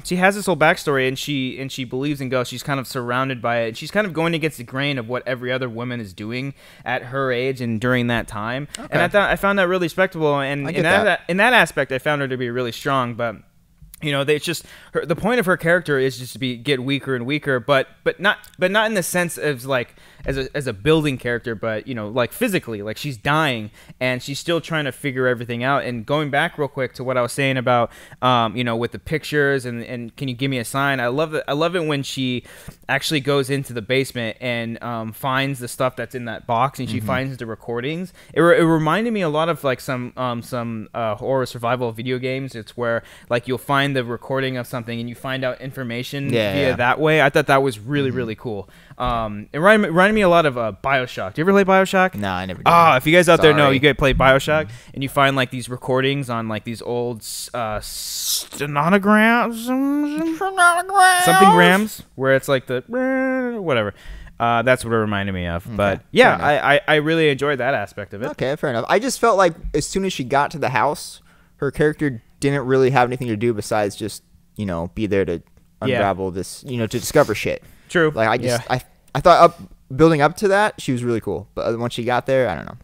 S2: she has this whole backstory, and she believes in ghosts. She's kind of surrounded by it, and she's kind of going against the grain of what every other woman is doing at her age and during that time. And I found that really respectable, and in that aspect I found her to be really strong. But it's just the point of her character is just to get weaker and weaker, but not in the sense of like as a building character, but like physically, like she's dying and she's still trying to figure everything out. And going back real quick to what I was saying about with the pictures and can you give me a sign? I love it when she actually goes into the basement and finds the stuff that's in that box, and she finds the recordings. It reminded me a lot of like some horror survival video games. It's where like you'll find the recording of something and you find out information via that way. I thought that was really really cool. It reminded me a lot of BioShock. Do you ever play BioShock?
S3: No, I never did.
S2: If you guys out there know, you guys play BioShock and you find like these recordings on like these old stenograms, something grams, where it's like the whatever. That's what it reminded me of. But I really enjoyed that aspect of it.
S3: Okay, fair enough. I just felt like as soon as she got to the house, her character didn't really have anything to do besides just be there to unravel this, to discover shit.
S2: True.
S3: Like I thought building up to that, she was really cool. But once she got there, I don't know.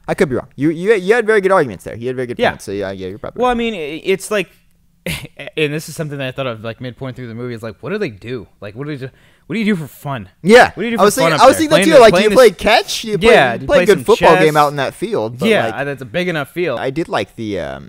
S3: I could be wrong. You had very good arguments there. You had very good points. So yeah, you're probably.
S2: Well, right. I mean, it's like, and this is something that I thought of like midpoint through the movie. It's like, what do they do? Like, what do you do for fun?
S3: Yeah.
S2: What do you do for fun?
S3: I was thinking that too. Like, do you play catch? Do you play a good football game out in that field? But
S2: that's a big enough field.
S3: I did like the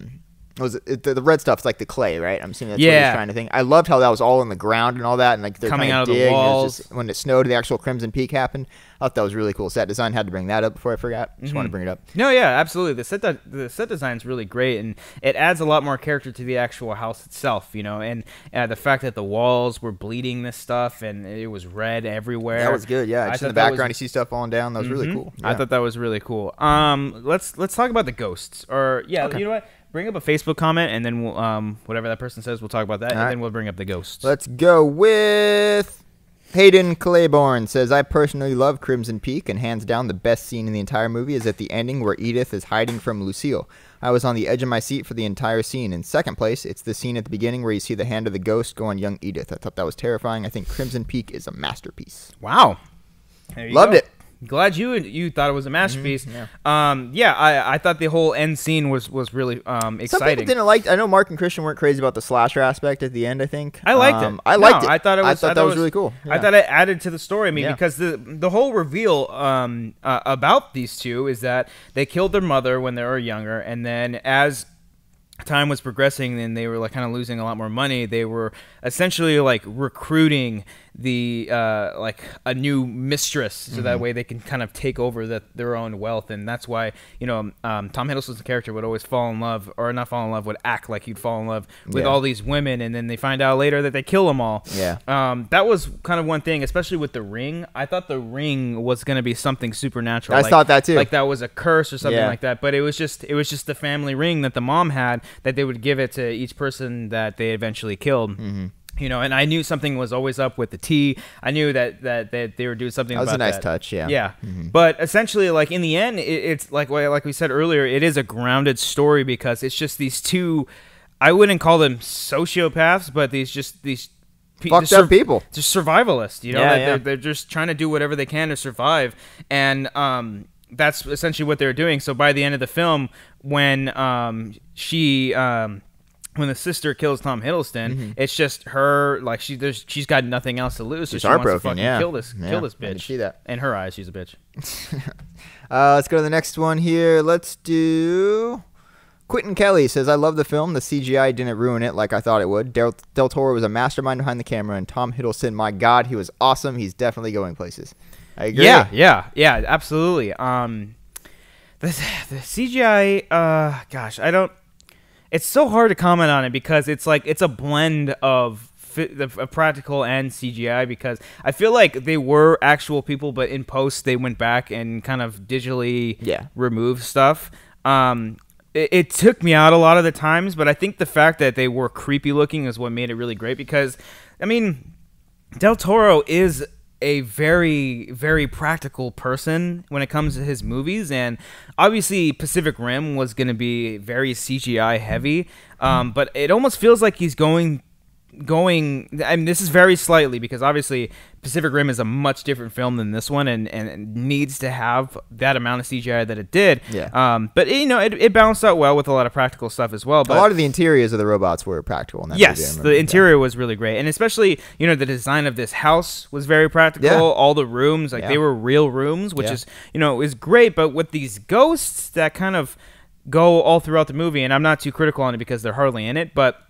S3: the red stuff's like the clay, right? I'm assuming that's what he's trying to think. I loved how that was all in the ground and all that, and like they're
S2: coming out of
S3: dig,
S2: the walls.
S3: When it snowed, the actual Crimson Peak happened. I thought that was really cool. Set design, had to bring that up before I forgot. Just want to bring it up.
S2: No, yeah, absolutely. The set design's really great, and it adds a lot more character to the actual house itself, you know. And the fact that the walls were bleeding this stuff and it was red everywhere.
S3: That was good. Yeah, just in the background, you see stuff falling down. That was really cool. Yeah.
S2: I thought that was really cool. Let's talk about the ghosts. Or you know what? Bring up a Facebook comment, and then we'll, whatever that person says, we'll talk about that, and then we'll bring up the ghosts.
S3: Let's go with Hayden Claiborne. Says, I personally love Crimson Peak, and hands down the best scene in the entire movie is at the ending where Edith is hiding from Lucille. I was on the edge of my seat for the entire scene. In second place, it's the scene at the beginning where you see the hand of the ghost go on young Edith. I thought that was terrifying. I think Crimson Peak is a masterpiece.
S2: Wow.
S3: Loved it.
S2: Glad you thought it was a masterpiece. I thought the whole end scene was really exciting.
S3: Some people didn't like. I know Mark and Christian weren't crazy about the slasher aspect at the end. I think
S2: I liked it.
S3: I liked it.
S2: I thought
S3: that was really cool. Yeah.
S2: I thought it added to the story. I mean, because the whole reveal about these two is that they killed their mother when they were younger, and then as time was progressing and they were like kind of losing a lot more money, they were essentially like recruiting the like a new mistress so that way they can kind of take over their own wealth. And that's why, you know, Tom Hiddleston's character would always fall in love, or not fall in love, would act like he'd fall in love with all these women, and then they find out later that they kill them all. That was kind of one thing, especially with the ring. I thought the ring was going to be something supernatural.
S3: I thought that too,
S2: like that was a curse or something like that, but it was just the family ring that the mom had, that they would give it to each person that they eventually killed. You know, and I knew something was always up with the tea. I knew that they were doing something about that.
S3: That was a nice touch, yeah.
S2: Yeah. But essentially, like, in the end, it's like we said earlier, it is a grounded story because it's just these two, I wouldn't call them sociopaths, but these
S3: fucked up people.
S2: Just survivalists, you know? They're just trying to do whatever they can to survive. And that's essentially what they're doing. So by the end of the film, when when the sister kills Tom Hiddleston, it's just her, like, she's got nothing else to lose, so she wants to fucking kill this bitch.
S3: I can see that.
S2: In her eyes, she's a bitch.
S3: Let's go to the next one here. Let's do Quentin Kelly. Says, I love the film. The CGI didn't ruin it like I thought it would. Del Toro was a mastermind behind the camera, and Tom Hiddleston, my God, he was awesome. He's definitely going places. I agree.
S2: Yeah, absolutely. The CGI, gosh, I don't. It's so hard to comment on it because it's like it's a blend of practical and CGI, because I feel like they were actual people, but in post they went back and kind of digitally removed stuff. It took me out a lot of the times, but I think the fact that they were creepy looking is what made it really great, because, I mean, Del Toro is a very, very practical person when it comes to his movies, and obviously Pacific Rim was going to be very CGI heavy, but it almost feels like he's going, I mean, this is very slightly, because obviously Pacific Rim is a much different film than this one, and needs to have that amount of CGI that it did. But it balanced out well with a lot of practical stuff as well. But
S3: a lot of the interiors of the robots were practical in that movie.
S2: The interior was really great, and especially, you know, the design of this house was very practical. All the rooms, like they were real rooms, which is, you know, is great. But with these ghosts that kind of go all throughout the movie, and I'm not too critical on it because they're hardly in it, but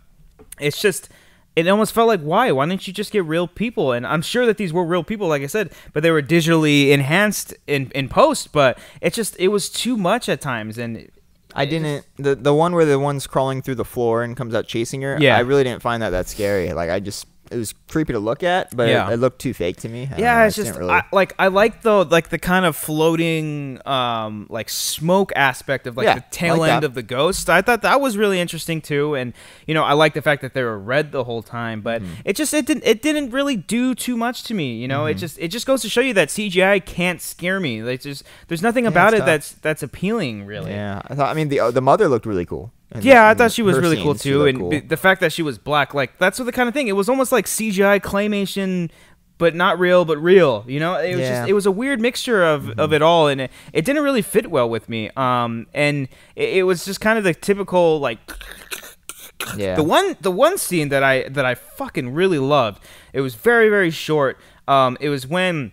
S2: it's just, it almost felt like, why didn't you just get real people? And I'm sure that these were real people, like I said, but they were digitally enhanced in post, but it was too much at times. And
S3: the one where the one's crawling through the floor and comes out chasing her, I really didn't find that scary. Like, it was creepy to look at, but it looked too fake to me.
S2: It's just really... I like the kind of floating like smoke aspect of the tail end of the ghost. I thought that was really interesting too, and you know, I like the fact that they were red the whole time, but it didn't really do too much to me. You know, it just goes to show you that CGI can't scare me. Like, there's nothing about it that's appealing, really.
S3: Yeah, I mean the mother looked really cool.
S2: I thought she was really cool too, and the fact that she was black, like, that's the kind of thing. It was almost like CGI claymation, but not real, but real. You know, it was a weird mixture of it all, and it didn't really fit well with me. And it was just kind of the typical, like, the one scene that I fucking really loved. It was very, very short. It was when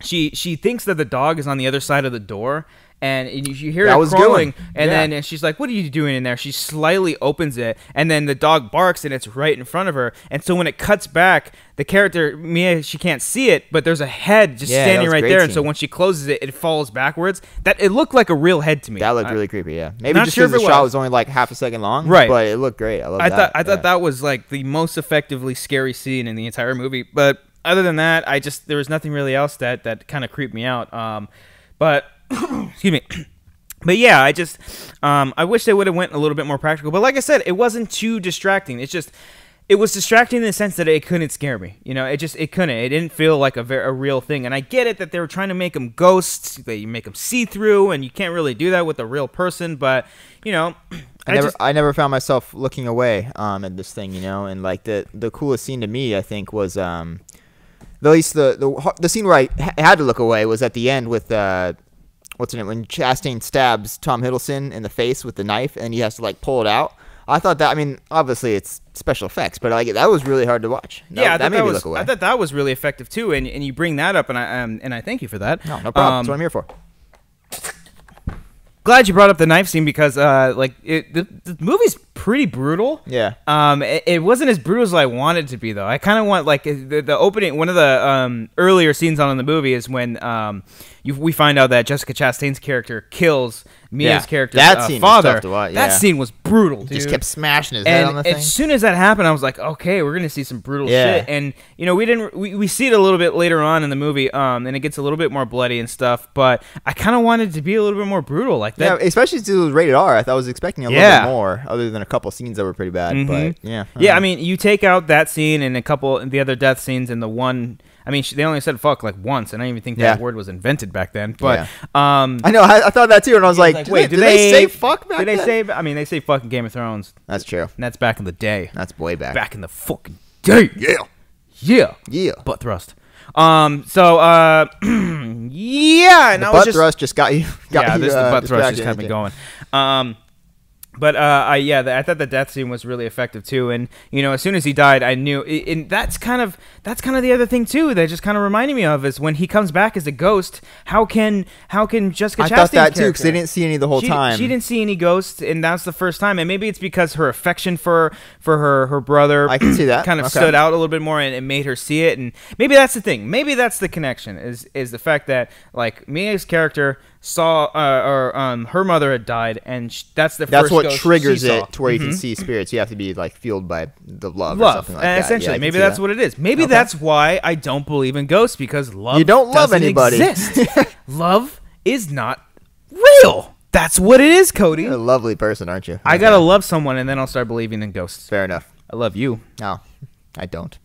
S2: she thinks that the dog is on the other side of the door, and you hear
S3: That
S2: it
S3: was
S2: crawling,
S3: good.
S2: and
S3: Yeah.
S2: then she's like, "What are you doing in there?" She slightly opens it, and then the dog barks, and it's right in front of her. And so when it cuts back, the character Mia, she can't see it, but there's a head just
S3: Yeah, that
S2: standing
S3: was
S2: right
S3: great
S2: there. And so
S3: scene.
S2: when she closes it, it falls backwards. That it looked like a real head to me.
S3: That looked really creepy. Yeah, maybe
S2: Not
S3: just
S2: sure
S3: because
S2: if
S3: the
S2: it
S3: shot
S2: was.
S3: was only like half a second long.
S2: Right.
S3: But it looked great. I
S2: thought
S3: yeah.
S2: that was like the most effectively scary scene in the entire movie. But other than that, there was nothing really else that kind of creeped me out. But excuse me. But yeah, I wish they would have went a little bit more practical. But like I said, it wasn't too distracting. It was distracting in the sense that it couldn't scare me. It couldn't. It didn't feel like a real thing. And I get it that they were trying to make them ghosts. They make them see through, and you can't really do that with a real person. But
S3: I never found myself looking away at this thing, and like the coolest scene to me, I think, was at least the scene where I had to look away was at the end with what's in it when Chastain stabs Tom Hiddleston in the face with the knife and he has to like pull it out. I thought that, I mean, obviously it's special effects, but like that was really hard to watch. That made me look away.
S2: I thought that was really effective too, and you bring that up, and I thank you for that.
S3: No problem. That's what I'm here for.
S2: Glad you brought up the knife scene because the movie's pretty brutal.
S3: Yeah.
S2: It wasn't as brutal as I wanted it to be though. I kind of want like the opening. One of the earlier scenes on in the movie is when we find out that Jessica Chastain's character kills Mia's character's
S3: scene
S2: father.
S3: Was tough to watch.
S2: That scene was brutal, dude.
S3: Just kept smashing his head on the thing.
S2: As soon as that happened, I was like, okay, we're gonna see some brutal shit. And we see it a little bit later on in the movie, and it gets a little bit more bloody and stuff. But I kind of wanted it to be a little bit more brutal, like that.
S3: Yeah, especially since it was rated R. I was expecting a little bit more, other than a couple scenes that were pretty bad. But yeah.
S2: I mean, you take out that scene and a couple the other death scenes and the one. I mean, they only said fuck like once, and I don't even think that word was invented back then. But
S3: I know, I thought that too, and I was like, wait, did they say fuck back then?
S2: Did they say? I mean, they say fuck in Game of Thrones.
S3: That's true.
S2: And that's back in the day.
S3: That's way back.
S2: Back in the fucking day.
S3: Yeah.
S2: Butt thrust. Yeah, and
S3: the butt thrust just got you.
S2: The butt thrust just got me going. But I thought the death scene was really effective too, and as soon as he died, I knew. And that's kind of the other thing too that just kind of reminded me of is when he comes back as a ghost. How can Jessica?
S3: I thought that too because they didn't see any the whole time.
S2: She didn't see any ghosts, and that's the first time. And maybe it's because her affection for her brother.
S3: I can see that
S2: kind of stood out a little bit more, and it made her see it. And maybe that's the thing. Maybe that's the connection. Is the fact that like Mia's character saw her mother had died, and that's first
S3: what
S2: ghost
S3: triggers
S2: she saw.
S3: it to where you can see spirits. You have to be like fueled by the love or something like
S2: and
S3: that.
S2: Essentially,
S3: Yeah,
S2: maybe that's what it is. Maybe that's why I don't believe in ghosts, because love
S3: you don't love
S2: doesn't
S3: anybody.
S2: exist. Love is not real. That's what it is, Cody.
S3: You're a lovely person, aren't you?
S2: I gotta love someone, and then I'll start believing in ghosts.
S3: Fair enough.
S2: I love you.
S3: No, I don't.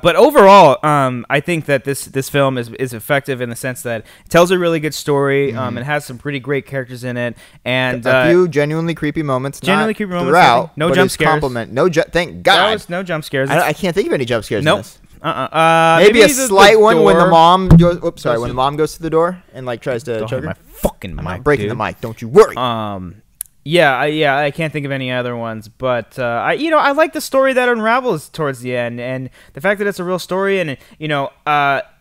S2: But overall, I think that this film is effective in the sense that it tells a really good story. It has some pretty great characters in it, and
S3: a few genuinely creepy moments.
S2: Genuinely creepy moments
S3: throughout.
S2: No jump scares.
S3: Thank God.
S2: There was no jump scares.
S3: I can't think of any jump scares.
S2: Nope.
S3: In this.
S2: Maybe
S3: a slight one when the
S2: door
S3: mom goes. Oops, sorry. When the mom goes to the door and like tries to
S2: Don't
S3: choke
S2: hit
S3: her.
S2: my fucking mic,
S3: I'm not breaking
S2: dude.
S3: the mic. Don't you worry.
S2: I can't think of any other ones, but I like the story that unravels towards the end, and the fact that it's a real story, and at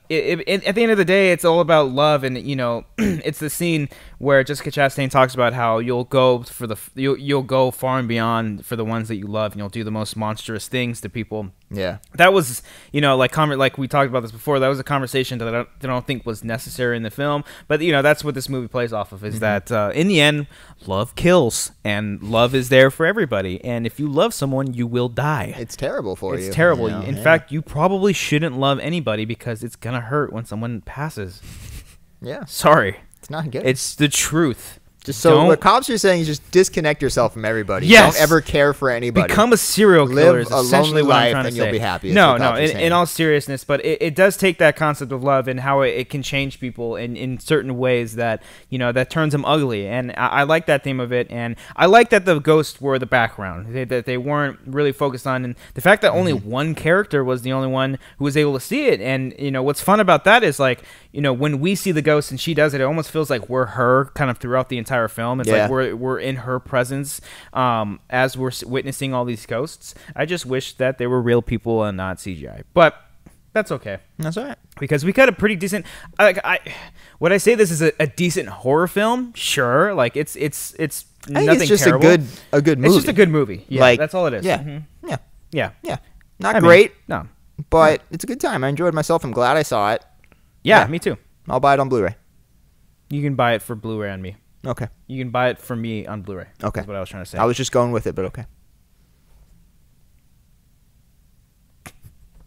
S2: the end of the day, it's all about love, and it's the scene where Jessica Chastain talks about how you'll go you'll go far and beyond for the ones that you love, and you'll do the most monstrous things to people.
S3: Yeah,
S2: that was like we talked about this before. That was a conversation that I don't think was necessary in the film, but that's what this movie plays off of. Is that in the end, love kills, and love is there for everybody. And if you love someone, you will die.
S3: It's terrible for you.
S2: It's terrible. In fact, you probably shouldn't love anybody because it's gonna hurt when someone passes.
S3: Yeah,
S2: sorry,
S3: it's not good.
S2: It's the truth.
S3: What Cobbster is saying is just disconnect yourself from everybody.
S2: Yes.
S3: Don't ever care for anybody.
S2: Become a serial killer.
S3: Live
S2: is
S3: a
S2: essentially
S3: lonely
S2: what I'm
S3: life
S2: trying to
S3: and
S2: say.
S3: you'll be happy.
S2: In all seriousness, but it does take that concept of love and how it can change people in certain ways that that turns them ugly. And I like that theme of it, and I like that the ghosts were the background, that they weren't really focused on, and the fact that only one character was the only one who was able to see it. And what's fun about that is like when we see the ghost and she does it, it almost feels like we're her kind of throughout the entire film. It's like we're in her presence as we're witnessing all these ghosts. I just wish that they were real people and not CGI. But That's okay.
S3: That's all right.
S2: Because we got a pretty decent. Would I say this is a decent horror film? Sure. Like it's
S3: I think
S2: nothing
S3: it's just
S2: terrible.
S3: a good movie.
S2: It's just a good movie. Yeah,
S3: Like,
S2: that's all it is.
S3: Yeah.
S2: Mm-hmm.
S3: Yeah.
S2: Yeah.
S3: Yeah. Not
S2: I mean,
S3: great,
S2: no.
S3: but it's a good time. I enjoyed myself. I'm glad I saw it.
S2: Yeah, me too.
S3: I'll buy it on Blu-ray.
S2: You can buy it for Blu-ray on me.
S3: Okay.
S2: You can buy it for me on Blu-ray.
S3: Okay.
S2: That's what I was trying to say.
S3: I was just going with it, but okay.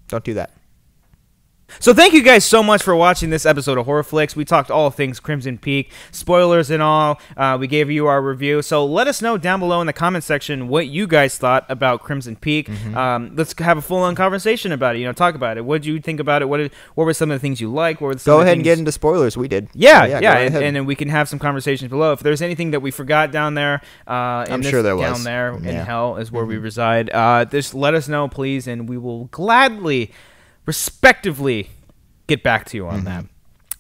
S3: Don't do that.
S2: So thank you guys so much for watching this episode of HorrorFlix. We talked all things Crimson Peak, spoilers and all. We gave you our review. So let us know down below in the comment section what you guys thought about Crimson Peak. Let's have a full-on conversation about it. Talk about it. What did you think about it? What were some of the things you liked? What were some
S3: Go
S2: of the
S3: ahead and
S2: things...
S3: get into spoilers. We did.
S2: Yeah,
S3: So,
S2: yeah,
S3: go ahead.
S2: and then we can have some conversations below. If there's anything that we forgot down there,
S3: I'm sure there was.
S2: Down there in
S3: Yeah.
S2: hell is where we reside. Just let us know, please, and we will gladly, respectively, get back to you on that.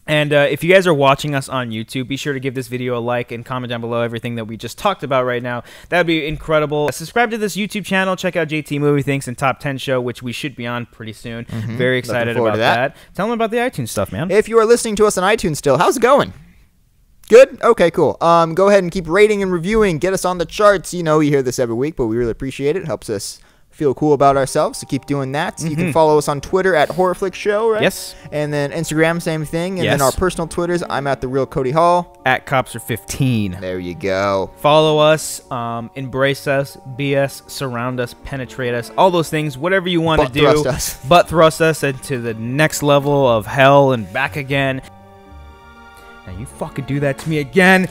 S2: And if you guys are watching us on YouTube, be sure to give this video a like and comment down below everything that we just talked about right now. That would be incredible. Subscribe to this YouTube channel. Check out JT Movie Thinks and Top 10 Show, which we should be on pretty soon. Very excited
S3: forward
S2: about
S3: to that.
S2: that. Tell them about the iTunes stuff, man.
S3: If you are listening to us on iTunes still, how's it going? Good? Okay, cool. Go ahead and keep rating and reviewing. Get us on the charts. You hear this every week, but we really appreciate it. It helps us feel cool about ourselves, so keep doing that. You can follow us on Twitter at HorrorFlix Show, right?
S2: Yes.
S3: And then Instagram, same thing. And
S2: Yes.
S3: then our personal Twitters, I'm at The Real Cody Hall.
S2: At Cobbster15.
S3: There you go.
S2: Follow us, embrace us, be us, surround us, penetrate us, all those things, whatever you want to do.
S3: Butt thrust us.
S2: Butt thrust us into the next level of hell and back again. Now you fucking do that to me again.